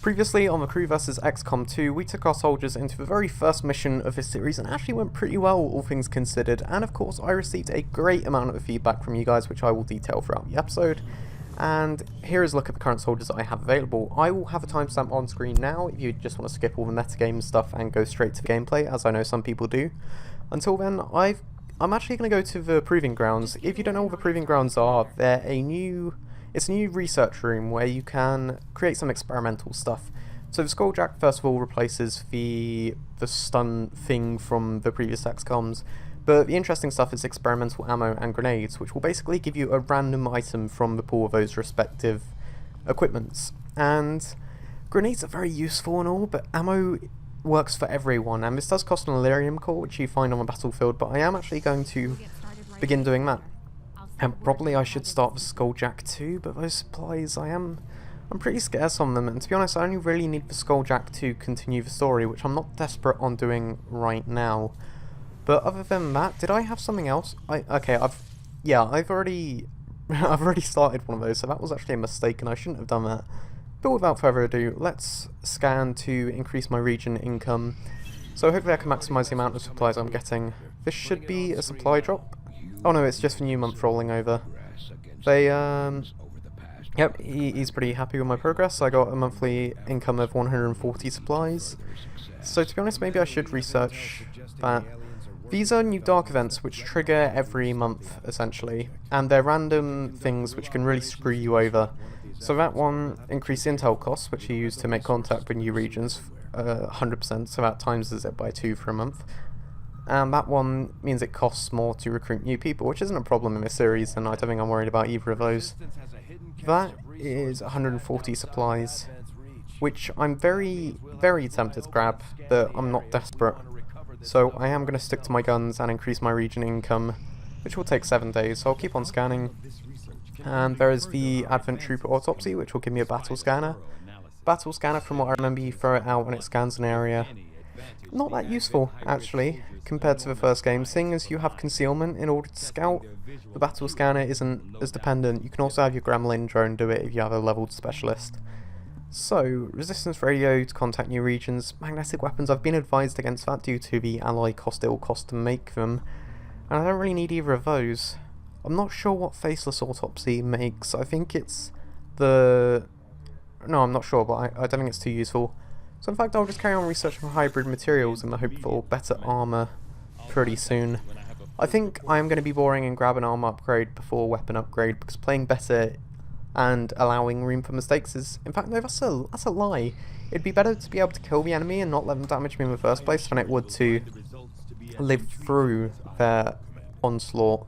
Previously on the Crew vs XCOM 2, we took our soldiers into the very first mission of this series and actually went pretty well, all things considered, and of course I received a great amount of feedback from you guys, which I will detail throughout the episode. And here is a look at the current soldiers that I have available. I will have a timestamp on screen now if you just want to skip all the metagame stuff and go straight to the gameplay, as I know some people do. Until then, I'm actually going to go to the Proving Grounds. If you don't know what the Proving Grounds are, it's a new research room where you can create some experimental stuff. So the Skulljack first of all replaces the stun thing from the previous XCOMs, but the interesting stuff is experimental ammo and grenades, which will basically give you a random item from the pool of those respective equipments. And grenades are very useful and all, but ammo works for everyone, and this does cost an Elerium core, which you find on the battlefield, but I am actually going to begin doing that. And probably I should start the Skulljack too, but those supplies, I'm pretty scarce on them, and to be honest I only really need the Skulljack to continue the story, which I'm not desperate on doing right now. But other than that, did I have something else? I've already started one of those, so that was actually a mistake and I shouldn't have done that. But without further ado, let's scan to increase my region income. So hopefully I can maximise the amount of supplies I'm getting. This should be a supply drop. Oh no, it's just a new month rolling over. Yep, he's pretty happy with my progress. I got a monthly income of 140 supplies. So to be honest, maybe I should research that. These are new dark events which trigger every month, essentially, and they're random things which can really screw you over. So that one increased intel costs, which you use to make contact with new regions, 100%, so that times it by 2 for a month. And that one means it costs more to recruit new people, which isn't a problem in this series, and I don't think I'm worried about either of those. That is 140 supplies, which I'm very, very tempted to grab, but I'm not desperate. So I am going to stick to my guns and increase my region income, which will take 7 days, so I'll keep on scanning. And there is the Advent Trooper Autopsy, which will give me a battle scanner. Battle scanner, from what I remember, you throw it out when it scans an area. Not that useful, actually, compared to the first game, seeing as you have concealment in order to scout. The battle scanner isn't as dependent. You can also have your Gremlin drone do it if you have a leveled specialist. So, resistance radio to contact new regions. Magnetic weapons, I've been advised against that due to the ally cost it will cost to make them, and I don't really need either of those. I'm not sure what Faceless Autopsy makes. I think it's the... No, I'm not sure, but I don't think it's too useful. So in fact I'll just carry on researching hybrid materials in the hope for better armour pretty soon. I think I am going to be boring and grab an armour upgrade before weapon upgrade, because playing better and allowing room for mistakes is... In fact no, that's a lie. It'd be better to be able to kill the enemy and not let them damage me in the first place than it would to live through their onslaught.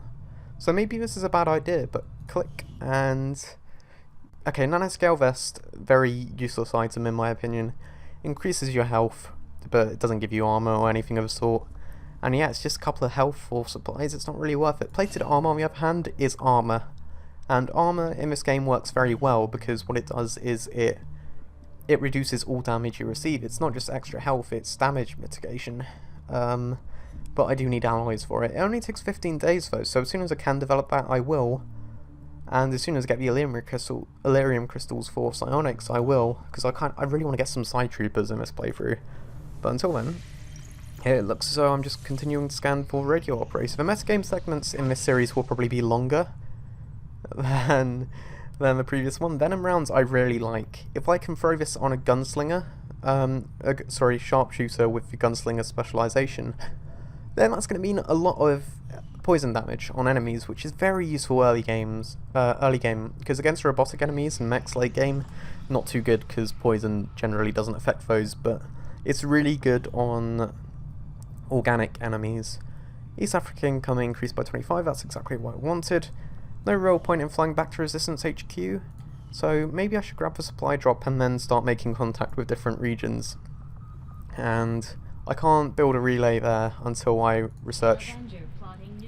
So maybe this is a bad idea, but click and... Okay, nanoscale vest, very useless item in my opinion. Increases your health, but it doesn't give you armor or anything of the sort. And yeah, it's just a couple of health or supplies, it's not really worth it. Plated armor, on the other hand, is armor. And armor in this game works very well, because what it does is it reduces all damage you receive. It's not just extra health, it's damage mitigation. But I do need alloys for it. It only takes 15 days though, so as soon as I can develop that, I will. And as soon as I get the Elerium crystals for psionics, I will, because I really want to get some side troopers in this playthrough. But until then, it looks as though I'm just continuing to scan for radio operators. The metagame segments in this series will probably be longer than the previous one. Venom rounds I really like. If I can throw this on a gunslinger, sharpshooter with the gunslinger specialization, then that's going to mean a lot of poison damage on enemies, which is very useful early game, because against robotic enemies and mechs late game, not too good because poison generally doesn't affect those, but it's really good on organic enemies. East African income increased by 25, that's exactly what I wanted. No real point in flying back to Resistance HQ, so maybe I should grab the supply drop and then start making contact with different regions. And I can't build a relay there until I research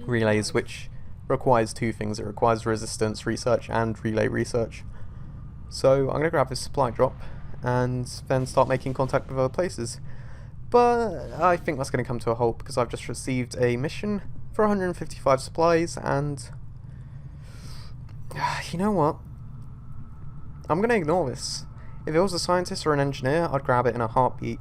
relays, which requires two things. It requires resistance research and relay research. So I'm going to grab this supply drop and then start making contact with other places. But I think that's going to come to a halt because I've just received a mission for 155 supplies, and you know what? I'm going to ignore this. If it was a scientist or an engineer, I'd grab it in a heartbeat.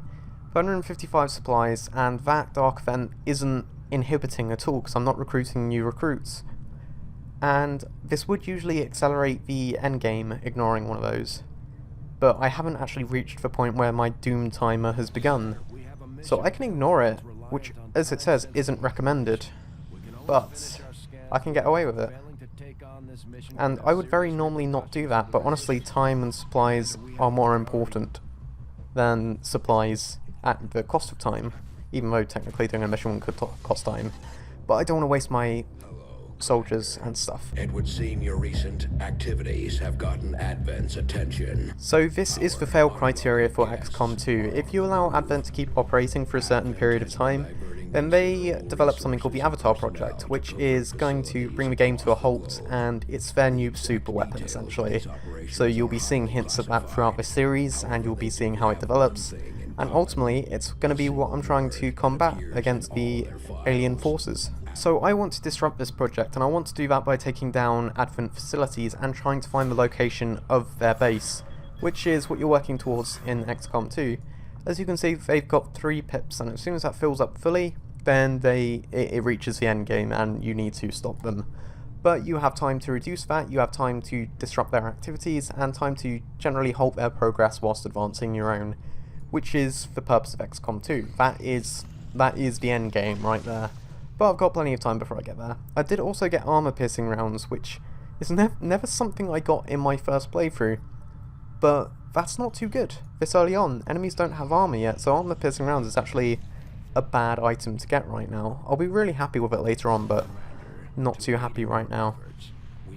155 supplies, and that dark event isn't inhibiting at all because I'm not recruiting new recruits. And this would usually accelerate the endgame, ignoring one of those. But I haven't actually reached the point where my doom timer has begun. So I can ignore it, which, as it says, isn't recommended. But I can get away with it. And I would very normally not do that, but honestly time and supplies are more important than supplies at the cost of time, even though technically doing a mission could cost time. But I don't want to waste my soldiers and stuff. It would seem your recent activities have gotten Advent's attention. So this is the fail criteria for XCOM 2. If you allow Advent to keep operating for a certain period of time, then they develop something called the Avatar Project, which is going to bring the game to a halt, and it's their new super weapon, essentially. So you'll be seeing hints of that throughout the series, and you'll be seeing how it develops, and ultimately it's going to be what I'm trying to combat against the alien forces. So I want to disrupt this project, and I want to do that by taking down Advent facilities and trying to find the location of their base, which is what you're working towards in XCOM 2. As you can see, they've got 3 pips, and as soon as that fills up fully, then it reaches the end game and you need to stop them. But you have time to reduce that, you have time to disrupt their activities, and time to generally halt their progress whilst advancing your own, which is the purpose of XCOM 2. That is the end game right there. But I've got plenty of time before I get there. I did also get armor-piercing rounds, which is never something I got in my first playthrough. But that's not too good this early on. Enemies don't have armor yet, so armor-piercing rounds is actually a bad item to get right now. I'll be really happy with it later on, but not too happy right now.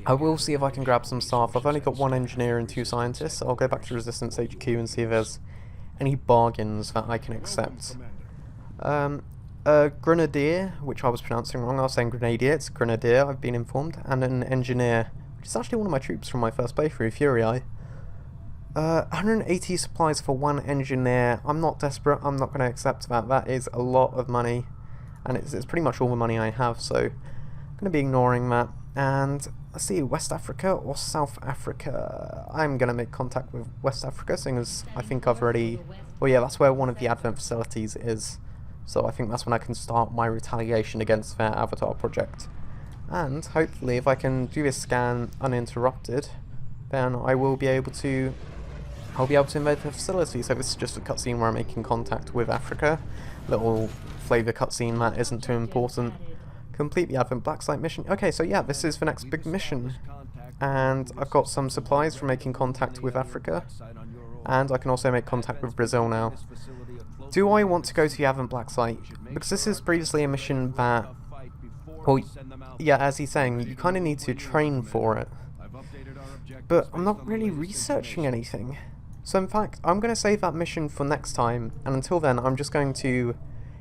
I will see if I can grab some staff. I've only got 1 engineer and 2 scientists, so I'll go back to Resistance HQ and see if there's any bargains that I can accept. Grenadier, which I was pronouncing wrong, I was saying Grenadier, it's Grenadier, I've been informed, and an engineer, which is actually one of my troops from my first playthrough, Furii. 180 supplies for 1 engineer. I'm not desperate, I'm not going to accept that. That is a lot of money, and it's pretty much all the money I have, so I'm going to be ignoring that. And let's see, West Africa or South Africa? I'm going to make contact with West Africa, seeing as I think I've already... Well, yeah, that's where one of the Advent facilities is, so I think that's when I can start my retaliation against their Avatar project. And hopefully if I can do this scan uninterrupted, then I will be able to... I'll be able to invade the facility. So this is just a cutscene where I'm making contact with Africa. Little flavour cutscene that isn't too important. Complete the Advent Blacksite mission. Okay, so yeah, this is the next big mission. And I've got some supplies from making contact with Africa. And I can also make contact with Brazil now. Do I want to go to the Advent Blacksite? Because this is previously a mission that... Well, yeah, as he's saying, you kind of need to train for it. But I'm not really researching anything. So in fact, I'm going to save that mission for next time, and until then I'm just going to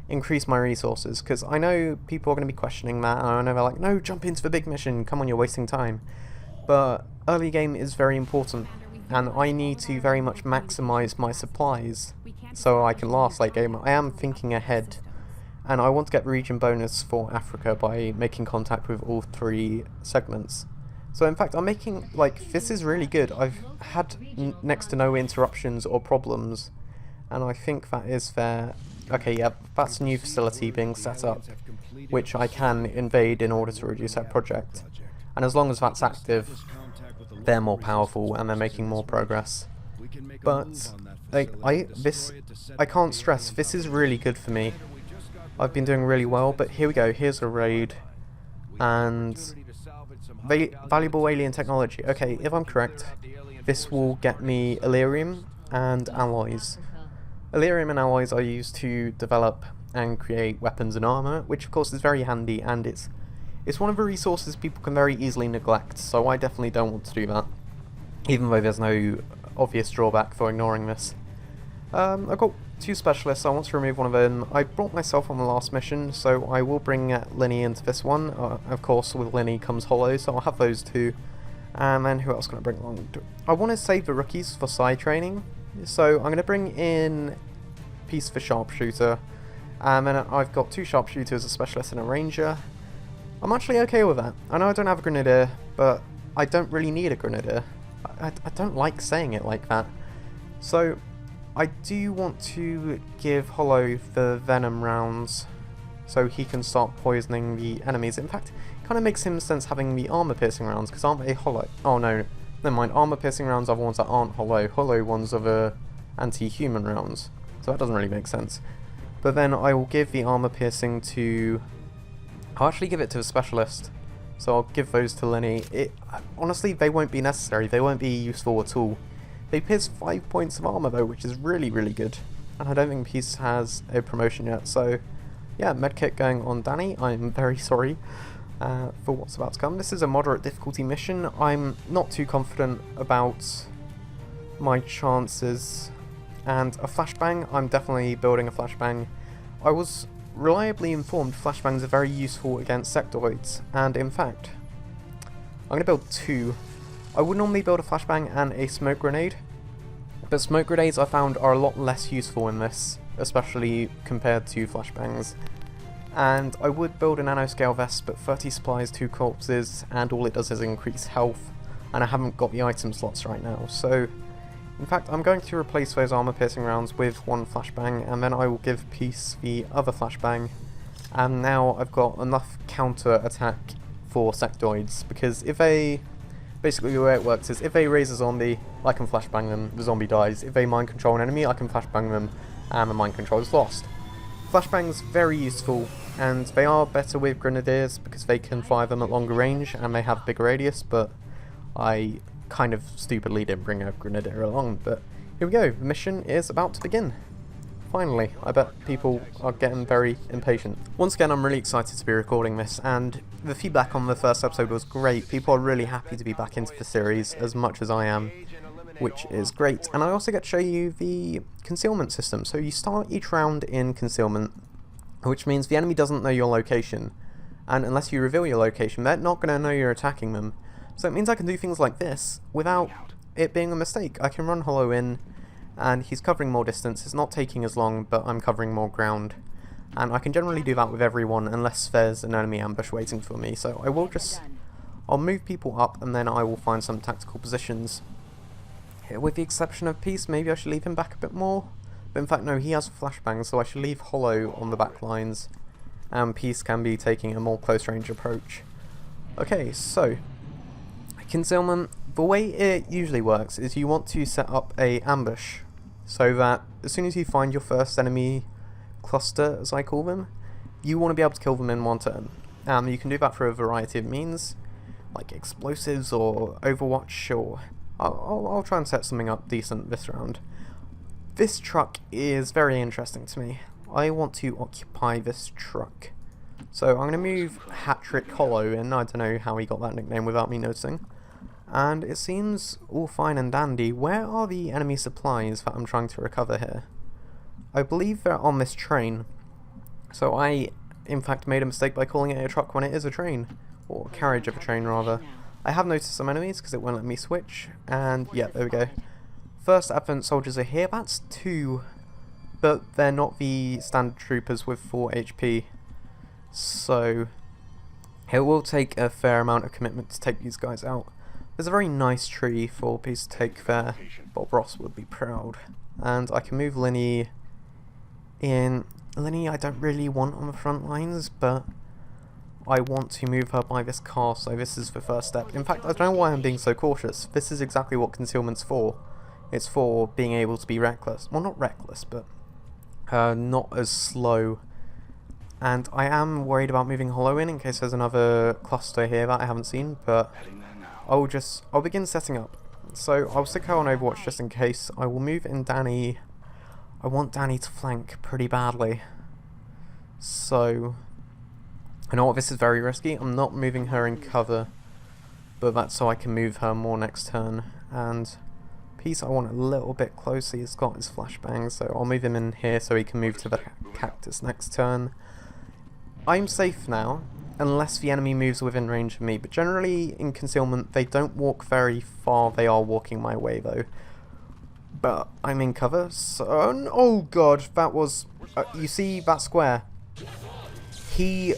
increase my resources, because I know people are going to be questioning that, and I know they're like, no, jump into the big mission, come on, you're wasting time. But early game is very important, and I need to very much maximise my supplies so I can last late game. I am thinking ahead, and I want to get the region bonus for Africa by making contact with all 3 segments. So in fact, I'm making, like, this is really good. I've had next to no interruptions or problems, and I think that is fair. Okay, yeah, that's a new facility being set up, which I can invade in order to reduce that project. And as long as that's active, they're more powerful and they're making more progress. But, like, I can't stress, this is really good for me. I've been doing really well, but here we go, here's a raid, and... valuable alien technology. Okay, if I'm correct, this will get me Illyrium and alloys. Illyrium and alloys are used to develop and create weapons and armor, which of course is very handy, and it's one of the resources people can very easily neglect, so I definitely don't want to do that, even though there's no obvious drawback for ignoring this. I've got 2 specialists, I want to remove one of them. I brought myself on the last mission, so I will bring Linny into this one. Of course, with Linny comes Hollow, so I'll have those 2. And then who else can I bring along? I want to save the rookies for side training, so I'm going to bring in Peace for Sharpshooter. And then I've got 2 Sharpshooters, a Specialist and a Ranger. I'm actually okay with that. I know I don't have a Grenadier, but I don't really need a Grenadier. I don't like saying it like that. So, I do want to give Hollow the Venom rounds so he can start poisoning the enemies. In fact, it kind of makes him sense having the armor-piercing rounds, because aren't they Hollow? Oh no, never mind, armor-piercing rounds are the ones that aren't Hollow. Hollow ones are the anti-human rounds, so that doesn't really make sense. But then I will give the armor-piercing to... I'll actually give it to a specialist. So I'll give those to Lenny. Honestly, they won't be necessary, they won't be useful at all. They pierce 5 points of armor though, which is really, really good. And I don't think Peace has a promotion yet, so... Yeah, medkit going on Danny. I'm very sorry for what's about to come. This is a moderate difficulty mission. I'm not too confident about my chances. And a flashbang, I'm definitely building a flashbang. I was reliably informed flashbangs are very useful against sectoids, and in fact, I'm going to build 2. I would normally build a flashbang and a smoke grenade, but smoke grenades I found are a lot less useful in this, especially compared to flashbangs. And I would build a nanoscale vest, but 30 supplies, 2 corpses, and all it does is increase health, and I haven't got the item slots right now, so in fact I'm going to replace those armor piercing rounds with 1 flashbang, and then I will give Peace the other flashbang, and now I've got enough counter attack for sectoids, because if they... Basically the way it works is, if they raise a zombie, I can flashbang them, the zombie dies. If they mind control an enemy, I can flashbang them, and the mind control is lost. Flashbangs very useful, and they are better with grenadiers because they can fire them at longer range and they have bigger radius, but I kind of stupidly didn't bring a grenadier along. But here we go, the mission is about to begin. Finally, I bet people are getting very impatient. Once again, I'm really excited to be recording this, and the feedback on the first episode was great. People are really happy to be back into the series as much as I am, which is great. And I also get to show you the concealment system. So you start each round in concealment, which means the enemy doesn't know your location, and unless you reveal your location, they're not going to know you're attacking them. So it means I can do things like this without it being a mistake. I can run Hollow in, and he's covering more distance. It's not taking as long, but I'm covering more ground. And I can generally do that with everyone unless there's an enemy ambush waiting for me. So I'll move people up, and then I will find some tactical positions. Here, with the exception of Peace, maybe I should leave him back a bit more. But in fact no, he has flashbangs, so I should leave Hollow on the back lines, and Peace can be taking a more close range approach. Okay, so concealment, the way it usually works is you want to set up a ambush, so that as soon as you find your first enemy cluster, as I call them, you want to be able to kill them in one turn. You can do that through a variety of means, like explosives or Overwatch, or I'll try and set something up decent this round. This truck is very interesting to me. I want to occupy this truck. So I'm going to move Hat-Trick Hollow in. I don't know how he got that nickname without me noticing. And it seems all fine and dandy. Where are the enemy supplies that I'm trying to recover here? I believe they're on this train. So I, in fact, made a mistake by calling it a truck when it is a train. Or carriage of a train, rather. I have noticed some enemies because it won't let me switch. And yeah, there we go. First Advent soldiers are here. That's 2. But they're not the standard troopers with 4 HP. So it will take a fair amount of commitment to take these guys out. There's a very nice tree for Peace to take there. Bob Ross would be proud. And I can move Linny in. Linny I don't really want on the front lines, but I want to move her by this car, so this is the first step. In fact, I don't know why I'm being so cautious. This is exactly what concealment's for. It's for being able to be reckless. Well, not reckless, but not as slow. And I am worried about moving Hollow in case there's another cluster here that I haven't seen, but I'll begin setting up. So I'll stick her on Overwatch just in case. I will move in Danny. I want Danny to flank pretty badly. So I know what, this is very risky. I'm not moving her in cover, but that's so I can move her more next turn. And Peace I want a little bit closer. He's got his flashbang, so I'll move him in here so he can move to the cactus next turn. I'm safe now, unless the enemy moves within range of me, but generally in concealment they don't walk very far. They are walking my way though. But I'm in cover, so... Oh god, that was... you see that square? He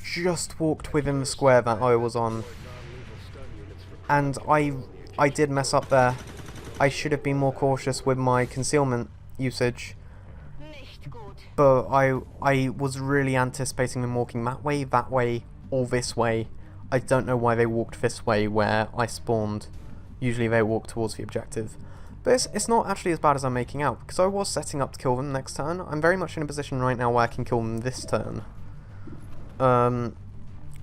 just walked within the square that I was on. And I did mess up there. I should have been more cautious with my concealment usage. But I was really anticipating them walking that way, or this way. I don't know why they walked this way where I spawned. Usually they walk towards the objective. But it's not actually as bad as I'm making out, because I was setting up to kill them next turn. I'm very much in a position right now where I can kill them this turn. And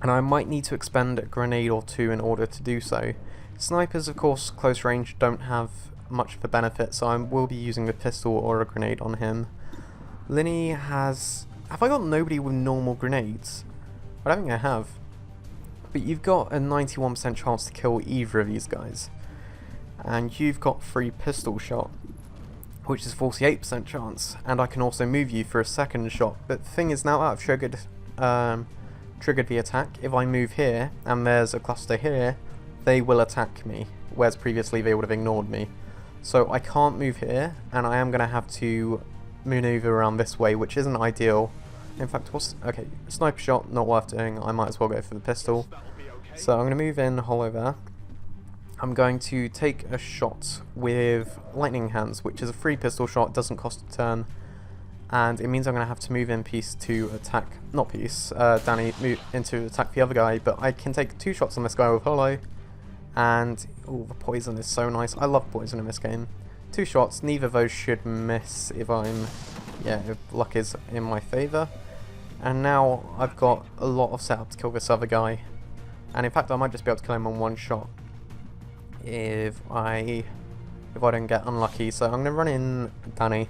I might need to expend a grenade or two in order to do so. Snipers, of course, close range don't have much of a benefit, so I will be using a pistol or a grenade on him. Linny has... Have I got nobody with normal grenades? I don't think I have. But you've got a 91% chance to kill either of these guys. And you've got free pistol shot, which is 48% chance. And I can also move you for a second shot. But the thing is, now I've triggered the attack. If I move here, and there's a cluster here, they will attack me. Whereas previously they would have ignored me. So I can't move here, and I am going to have to maneuver around this way, which isn't ideal. In fact, okay, sniper shot, not worth doing. I might as well go for the pistol. So I'm going to move in hollow there. I'm going to take a shot with lightning hands, which is a free pistol shot, doesn't cost a turn. And it means I'm going to have to move in Peace to attack, not Peace, Danny move into attack the other guy. But I can take 2 shots on this guy with hollow. And, oh, the poison is so nice. I love poison in this game. 2 shots, neither of those should miss if if luck is in my favour. And now I've got a lot of setup to kill this other guy. And in fact I might just be able to kill him on 1 shot if I don't get unlucky. So I'm going to run in Danny.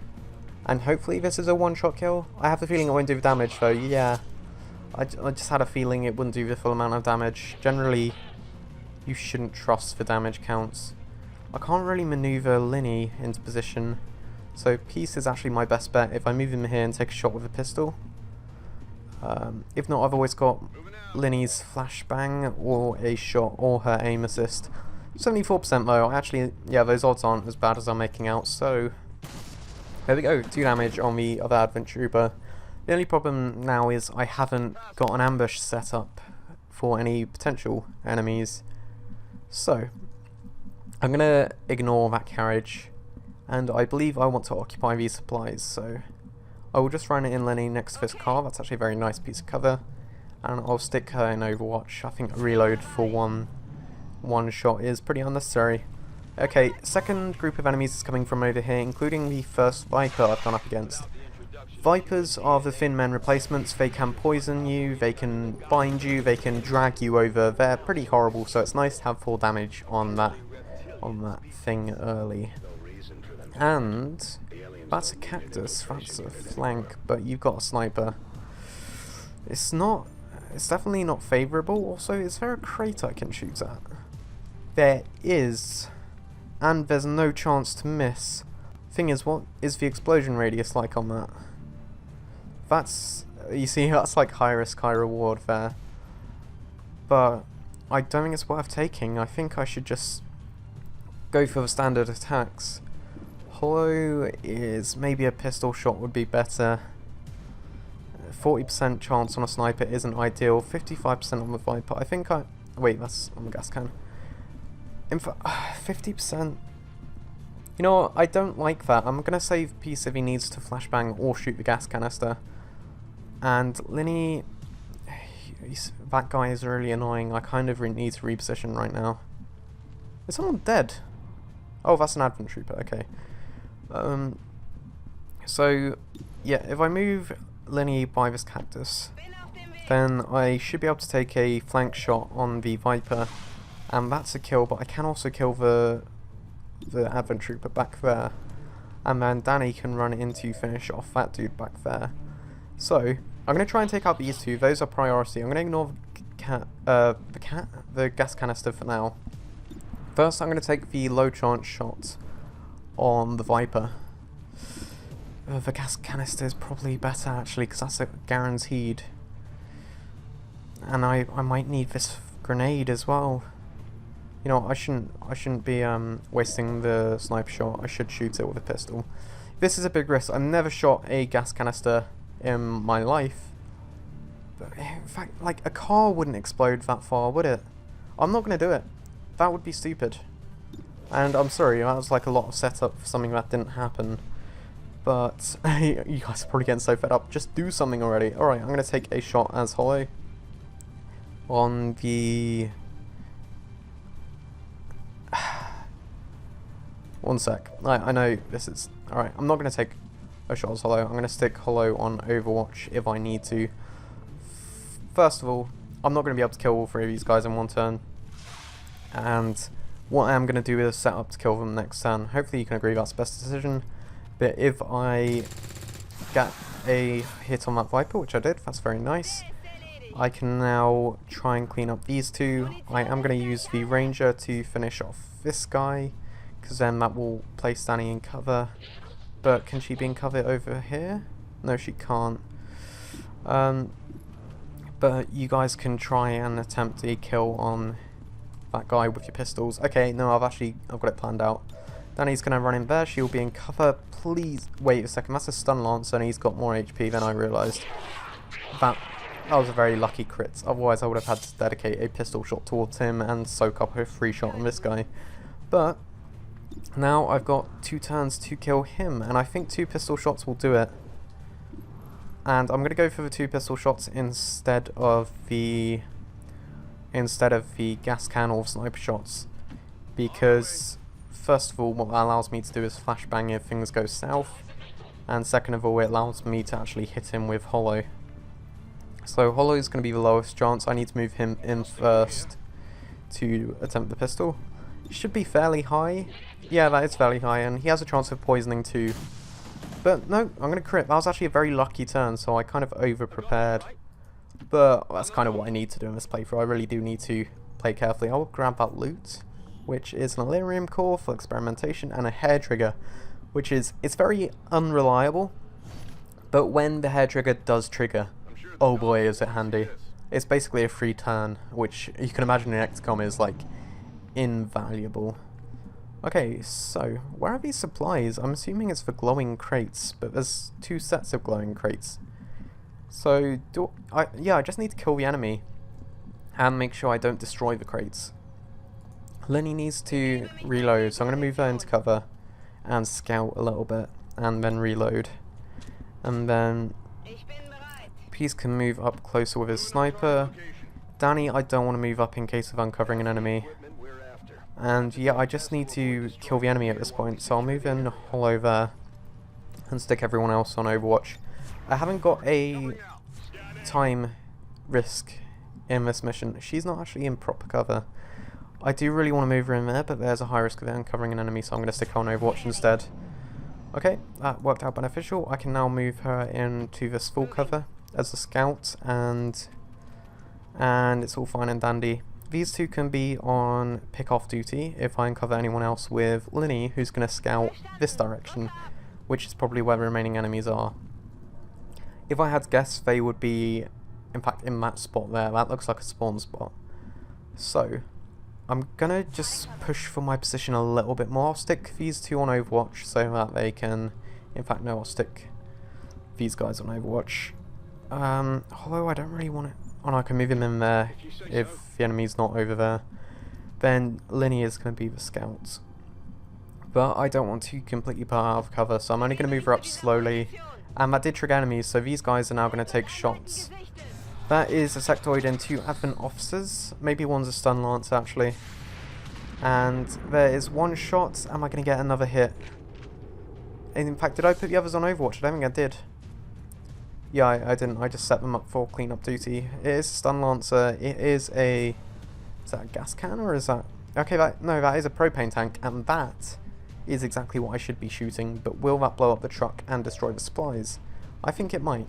And hopefully this is a 1-shot kill. I have the feeling it won't do damage though, yeah. I just had a feeling it wouldn't do the full amount of damage. Generally, you shouldn't trust the damage counts. I can't really maneuver Linny into position, so Peace is actually my best bet if I move him here and take a shot with a pistol. If not, I've always got Linny's flashbang or a shot or her aim assist. 74% though, actually, yeah, those odds aren't as bad as I'm making out, so there we go, 2 damage on the other Advent Trooper. The only problem now is I haven't got an ambush set up for any potential enemies. So, I'm going to ignore that carriage, and I believe I want to occupy these supplies, so I will just run it in Lenny next to this car. That's actually a very nice piece of cover, and I'll stick her in Overwatch. I think a reload for one shot is pretty unnecessary. Okay, second group of enemies is coming from over here, including the first Viper I've gone up against. Vipers are the Thin Men replacements. They can poison you, they can bind you, they can drag you over. They're pretty horrible, so it's nice to have full damage on that thing early. And that's a cactus, that's a flank, but you've got a sniper. It's definitely not favourable. Also, is there a crate I can shoot at? There is, and there's no chance to miss. Thing is, what is the explosion radius like on that? That's, you see, that's like high risk, high reward there. But I don't think it's worth taking. I think I should just go for the standard attacks. Hollow is maybe a pistol shot would be better. 40% chance on a sniper isn't ideal. 55% on the Viper. I think wait, that's on the gas can. In fact, 50%. You know what? I don't like that. I'm gonna save Peace if he needs to flashbang or shoot the gas canister. And Linny, that guy is really annoying. I kind of need to reposition right now. Is someone dead? Oh, that's an Advent Trooper. Okay. So yeah, if I move Linny by this cactus, then I should be able to take a flank shot on the Viper, and that's a kill. But I can also kill the Advent Trooper back there, and then Danny can run in to finish off that dude back there. So I'm going to try and take out these two. Those are priority. I'm going to ignore the gas canister for now. First, I'm going to take the low chance shot on the Viper. The gas canister is probably better actually, because that's a guaranteed. And I might need this grenade as well. You know, I shouldn't be wasting the sniper shot. I should shoot it with a pistol. This is a big risk. I've never shot a gas canister in my life. But in fact, like, a car wouldn't explode that far, would it? I'm not going to do it. That would be stupid. And I'm sorry, that was like a lot of setup for something that didn't happen. But you guys are probably getting so fed up. Just do something already. Alright, I'm going to take a shot as Hollow on the... One sec. I know this is... Alright, I'm not going to take a shot as Hollow. I'm going to stick Hollow on Overwatch if I need to. First of all, I'm not going to be able to kill all three of these guys in one turn. And what I am going to do is set up to kill them next turn. Hopefully you can agree that's the best decision. But if I get a hit on that Viper, which I did, that's very nice. I can now try and clean up these two. I am going to use the Ranger to finish off this guy, because then that will place Danny in cover. But can she be in cover over here? No, she can't. But you guys can try and attempt a kill on that guy with your pistols. Okay, no, I've got it planned out. Danny's going to run in there. She'll be in cover. Please wait a second. That's a stun lance, and he's got more HP than I realised. That was a very lucky crit. Otherwise, I would have had to dedicate a pistol shot towards him and soak up a free shot on this guy. But now I've got 2 turns to kill him, and I think 2 pistol shots will do it. And I'm going to go for the 2 pistol shots instead of the gas can or sniper shots, because first of all, what that allows me to do is flashbang if things go south, and second of all, it allows me to actually hit him with Hollow. So Hollow is going to be the lowest chance. I need to move him in first to attempt the pistol. It should be fairly high. Yeah, that is fairly high, and he has a chance of poisoning too. But no, I'm going to crit. That was actually a very lucky turn, so I kind of over-prepared. But that's kind of what I need to do in this playthrough. I really do need to play carefully. I'll grab that loot, which is an Elerium core for experimentation, and a hair trigger, which is, it's very unreliable. But when the hair trigger does trigger, oh boy is it handy. It's basically a free turn, which you can imagine in XCOM is like invaluable. Okay, so where are these supplies? I'm assuming it's for glowing crates, but there's 2 sets of glowing crates. So I just need to kill the enemy and make sure I don't destroy the crates. Lenny needs to reload, so I'm going to move her into cover and scout a little bit and then reload. And then Peace can move up closer with his sniper. Danny, I don't want to move up in case of uncovering an enemy. And yeah, I just need to kill the enemy at this point, so I'll move in Hollow there and stick everyone else on Overwatch. I haven't got a time risk in this mission. She's not actually in proper cover. I do really want to move her in there, but there's a high risk of uncovering an enemy, so I'm going to stick her on Overwatch instead. Okay, that worked out beneficial. I can now move her into this full cover as a scout, and it's all fine and dandy. These 2 can be on pick-off duty if I uncover anyone else with Linny, who's going to scout this direction, which is probably where the remaining enemies are. If I had to guess, they would be, in fact, in that spot there. That looks like a spawn spot. So, I'm going to just push for my position a little bit more. I'll stick these 2 on Overwatch so that they can... In fact, no, I'll stick these guys on Overwatch. Although I don't really want it... Oh no, I can move him in there if the enemy's not over there. Then Linny is going to be the scout. But I don't want to completely put her out of cover, so I'm only going to move her up slowly. And that did trigger enemies, so these guys are now going to take shots. That is a sectoid and 2 advent officers. Maybe one's a stun lance, actually. And there is 1 shot. Am I going to get another hit? In fact, did I put the others on Overwatch? I don't think I did. Yeah, I didn't. I just set them up for cleanup duty. It is a stun lancer. It is a... Is that a gas can or is that... Okay, no, that is a propane tank, and that is exactly what I should be shooting, but will that blow up the truck and destroy the supplies? I think it might.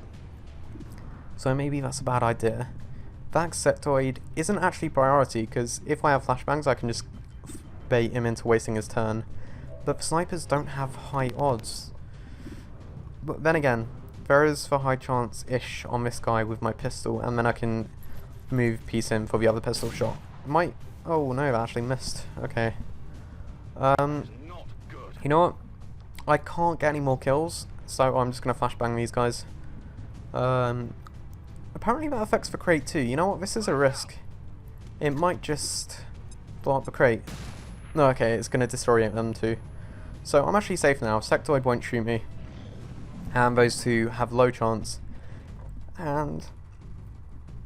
So maybe that's a bad idea. That sectoid isn't actually priority, because if I have flashbangs I can just bait him into wasting his turn. But the snipers don't have high odds. But then again, there is a high chance-ish on this guy with my pistol, and then I can move Peace in for the other pistol shot. Might... Oh no, that actually missed. Okay. You know what? I can't get any more kills, so I'm just going to flashbang these guys. Apparently that affects the crate too. You know what? This is a risk. It might just blow up the crate. No, okay, it's going to disorient them too. So I'm actually safe now. Sectoid won't shoot me. And those two have low chance. And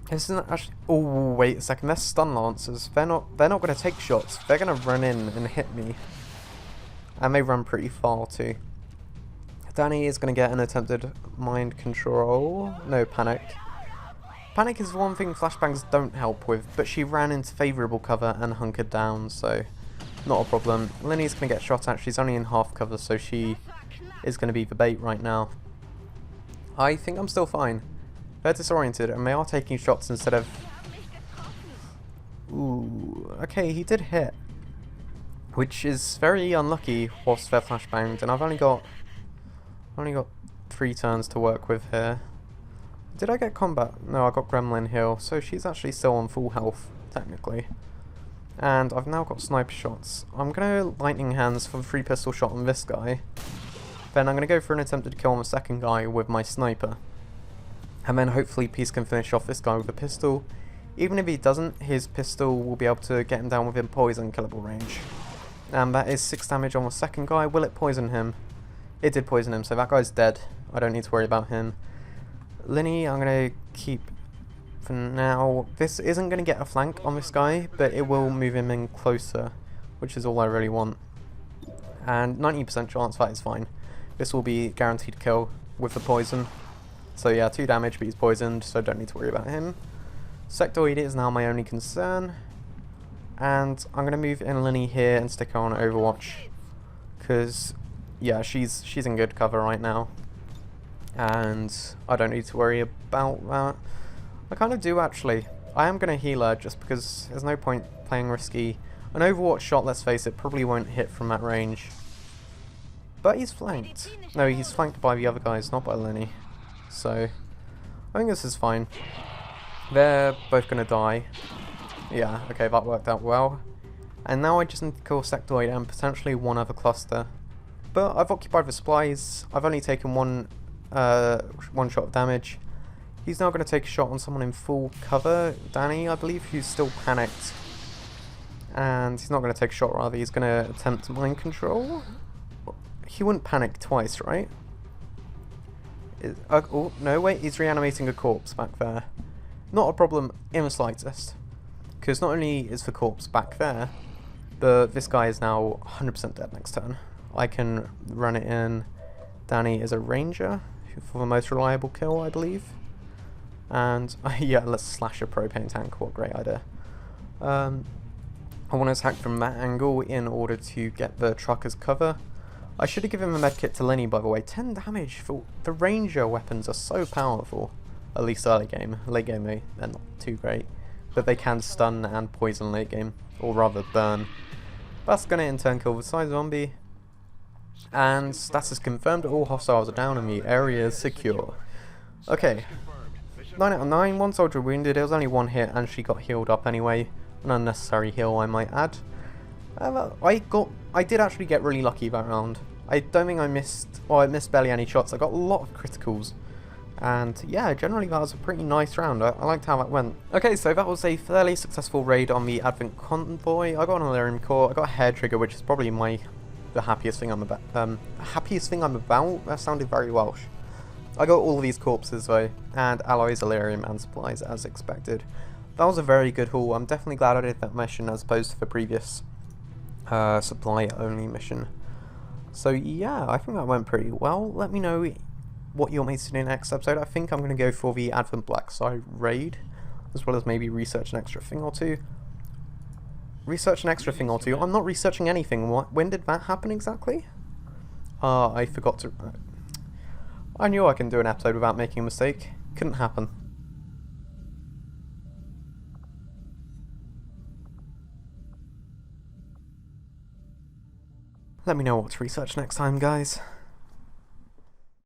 this isn't actually... Oh, wait a second. They're stun lancers. They're not going to take shots. They're going to run in and hit me. And they run pretty far too. Danny is going to get an attempted mind control. No, panic. Panic is one thing flashbangs don't help with, but she ran into favourable cover and hunkered down, so not a problem. Linny's going to get shot at. She's only in half cover, so she is going to be the bait right now. I think I'm still fine. They're disoriented and they are taking shots instead of... Ooh, okay, he did hit. Which is very unlucky whilst they're flashbanged, and I've only got 3 turns to work with here. Did I get combat? No, I got Gremlin heal, so she's actually still on full health, technically. And I've now got sniper shots. I'm going to lightning hands for the 3 pistol shot on this guy. Then I'm going to go for an attempted kill on the second guy with my sniper. And then hopefully Peace can finish off this guy with a pistol. Even if he doesn't, his pistol will be able to get him down within poison killable range. And that is 6 damage on the second guy. Will it poison him? It did poison him, so that guy's dead. I don't need to worry about him. Linny, I'm going to keep for now. This isn't going to get a flank on this guy, but it will move him in closer, which is all I really want. And 90% chance, that is fine. This will be guaranteed kill with the poison. So yeah, 2 damage, but he's poisoned, so don't need to worry about him. Sectoid is now my only concern. And I'm going to move in Linny here and stick her on Overwatch. Because, yeah, she's in good cover right now. And I don't need to worry about that. I kind of do, actually. I am going to heal her just because there's no point playing risky. An Overwatch shot, let's face it, probably won't hit from that range. But he's flanked. No, he's flanked by the other guys, not by Linny. So, I think this is fine. They're both going to die. Yeah, okay, that worked out well. And now I just need to kill Sectoid and potentially one other cluster. But I've occupied the supplies. I've only taken one shot of damage. He's now going to take a shot on someone in full cover. Danny, I believe, who's still panicked. And he's not going to take a shot, rather. He's going to attempt mind control. He wouldn't panic twice, right? Oh, no, wait, he's reanimating a corpse back there. Not a problem in the slightest. Because not only is the corpse back there, but this guy is now 100% dead next turn. I can run it in. Danny is a ranger for the most reliable kill, I believe. And yeah, let's slash a propane tank. What a great idea. I want to attack from that angle in order to get the truck as cover. I should have given a medkit to Linny, by the way. 10 damage for the ranger weapons are so powerful. At least early game. Late game, they're not too great. But they can stun and poison late game. Or rather, burn. That's going to in turn kill the side zombie. And status confirmed. All hostiles are down and the area is secure. Okay. 9 out of 9. 1 soldier wounded. It was only 1 hit and she got healed up anyway. An unnecessary heal, I might add. I did actually get really lucky that round. I don't think I missed... Well, I missed barely any shots. I got a lot of criticals. And yeah, generally that was a pretty nice round. I liked how that went. Okay, so that was a fairly successful raid on the Advent Convoy. I got an Illyrium core. I got a hair trigger, which is probably the happiest thing I'm about. Happiest thing I'm about? That sounded very Welsh. I got all of these corpses though, and alloys, Illyrium, and supplies as expected. That was a very good haul. I'm definitely glad I did that mission as opposed to the previous supply only mission. So yeah, I think that went pretty well. Let me know what you want me to do next episode. I think I'm going to go for the Advent Black Side raid, as well as maybe research an extra thing or two. Research an extra thing or two? I'm not researching anything. When did that happen exactly? I forgot to... I knew I can do an episode without making a mistake. Couldn't happen. Let me know what to research next time, guys.